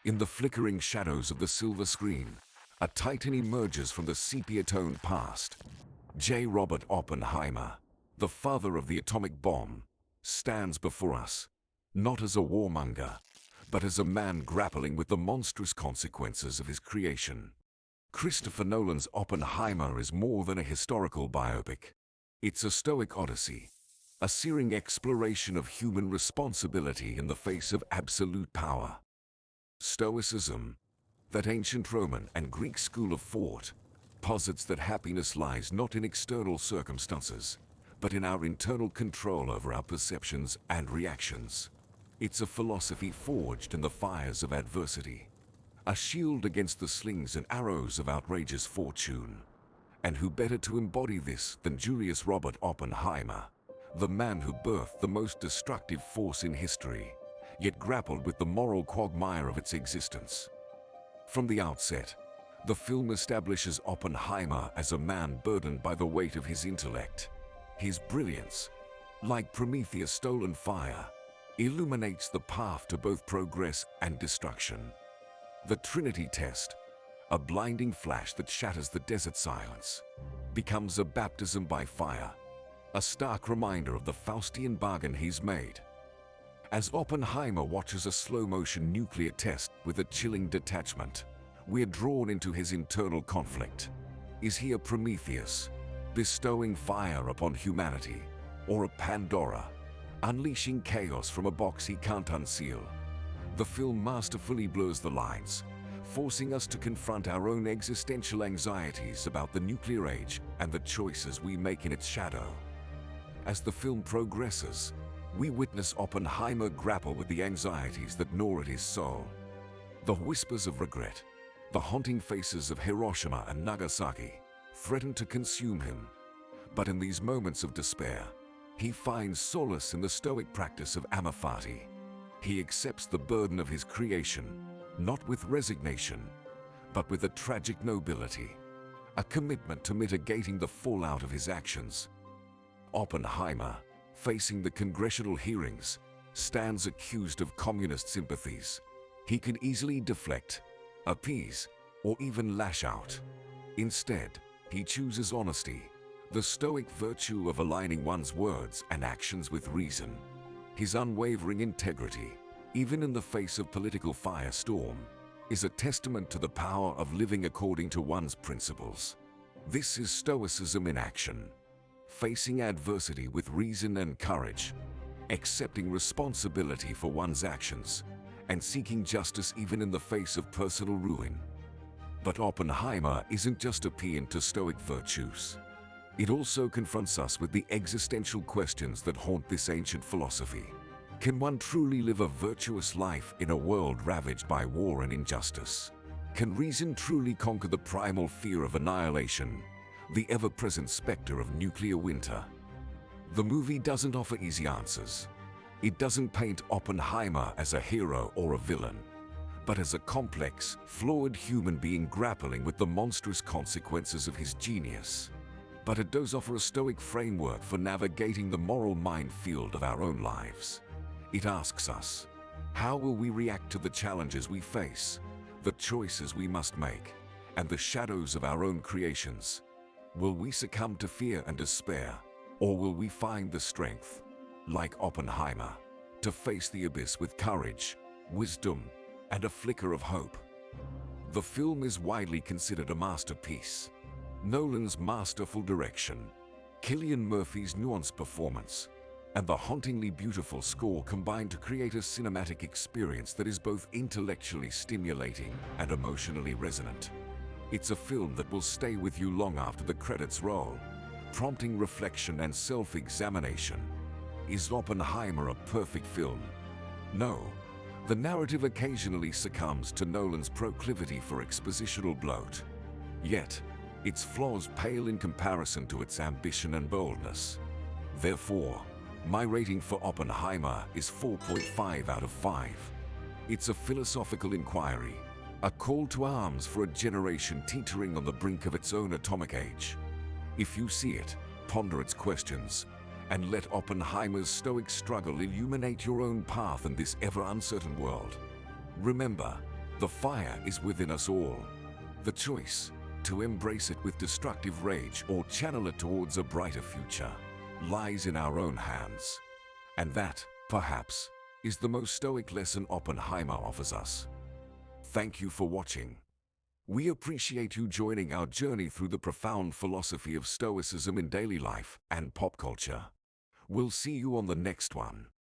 In the flickering shadows of the silver screen, a titan emerges from the sepia-toned past. J. Robert Oppenheimer, the father of the atomic bomb, stands before us, not as a warmonger, but as a man grappling with the monstrous consequences of his creation. Christopher Nolan's Oppenheimer is more than a historical biopic. It's a Stoic odyssey, a searing exploration of human responsibility in the face of absolute power. Stoicism, that ancient Roman and Greek school of thought, posits that happiness lies not in external circumstances, but in our internal control over our perceptions and reactions. It's a philosophy forged in the fires of adversity, a shield against the slings and arrows of outrageous fortune. And who better to embody this than Julius Robert Oppenheimer, the man who birthed the most destructive force in history, yet grappled with the moral quagmire of its existence. From the outset, the film establishes Oppenheimer as a man burdened by the weight of his intellect. His brilliance, like Prometheus' stolen fire, illuminates the path to both progress and destruction. The Trinity test, a blinding flash that shatters the desert silence, becomes a baptism by fire, a stark reminder of the Faustian bargain he's made. As Oppenheimer watches a slow-motion nuclear test with a chilling detachment, we're drawn into his internal conflict. Is he a Prometheus, bestowing fire upon humanity, or a Pandora, unleashing chaos from a box he can't unseal? The film masterfully blurs the lines, forcing us to confront our own existential anxieties about the nuclear age and the choices we make in its shadow. As the film progresses, we witness Oppenheimer grapple with the anxieties that gnaw at his soul. The whispers of regret, the haunting faces of Hiroshima and Nagasaki, threaten to consume him. But in these moments of despair, he finds solace in the Stoic practice of amorphati. He accepts the burden of his creation, not with resignation, but with a tragic nobility, a commitment to mitigating the fallout of his actions. Oppenheimer, facing the congressional hearings, stands accused of communist sympathies. He can easily deflect, appease, or even lash out. Instead, he chooses honesty, the Stoic virtue of aligning one's words and actions with reason. His unwavering integrity, even in the face of political firestorm, is a testament to the power of living according to one's principles. This is Stoicism in action, facing adversity with reason and courage, accepting responsibility for one's actions, and seeking justice even in the face of personal ruin. But Oppenheimer isn't just a paean to Stoic virtues. It also confronts us with the existential questions that haunt this ancient philosophy. Can one truly live a virtuous life in a world ravaged by war and injustice? Can reason truly conquer the primal fear of annihilation, the ever-present specter of nuclear winter? The movie doesn't offer easy answers. It doesn't paint Oppenheimer as a hero or a villain, but as a complex, flawed human being grappling with the monstrous consequences of his genius. But it does offer a Stoic framework for navigating the moral minefield of our own lives. It asks us, how will we react to the challenges we face, the choices we must make, and the shadows of our own creations? Will we succumb to fear and despair, or will we find the strength, like Oppenheimer, to face the abyss with courage, wisdom, and a flicker of hope? The film is widely considered a masterpiece. Nolan's masterful direction, Cillian Murphy's nuanced performance, and the hauntingly beautiful score combine to create a cinematic experience that is both intellectually stimulating and emotionally resonant. It's a film that will stay with you long after the credits roll, prompting reflection and self-examination. Is Oppenheimer a perfect film? No. The narrative occasionally succumbs to Nolan's proclivity for expositional bloat. Yet, its flaws pale in comparison to its ambition and boldness. Therefore, my rating for Oppenheimer is 4.5 out of 5. It's a philosophical inquiry, a call to arms for a generation teetering on the brink of its own atomic age. If you see it, ponder its questions, and let Oppenheimer's Stoic struggle illuminate your own path in this ever-uncertain world. Remember, The fire is within us all. The choice to embrace it with destructive rage or channel it towards a brighter future lies in our own hands. And that, perhaps, is the most stoic lesson Oppenheimer offers us. Thank you for watching. We appreciate you joining our journey through the profound philosophy of Stoicism in daily life and pop culture. We'll see you on the next one.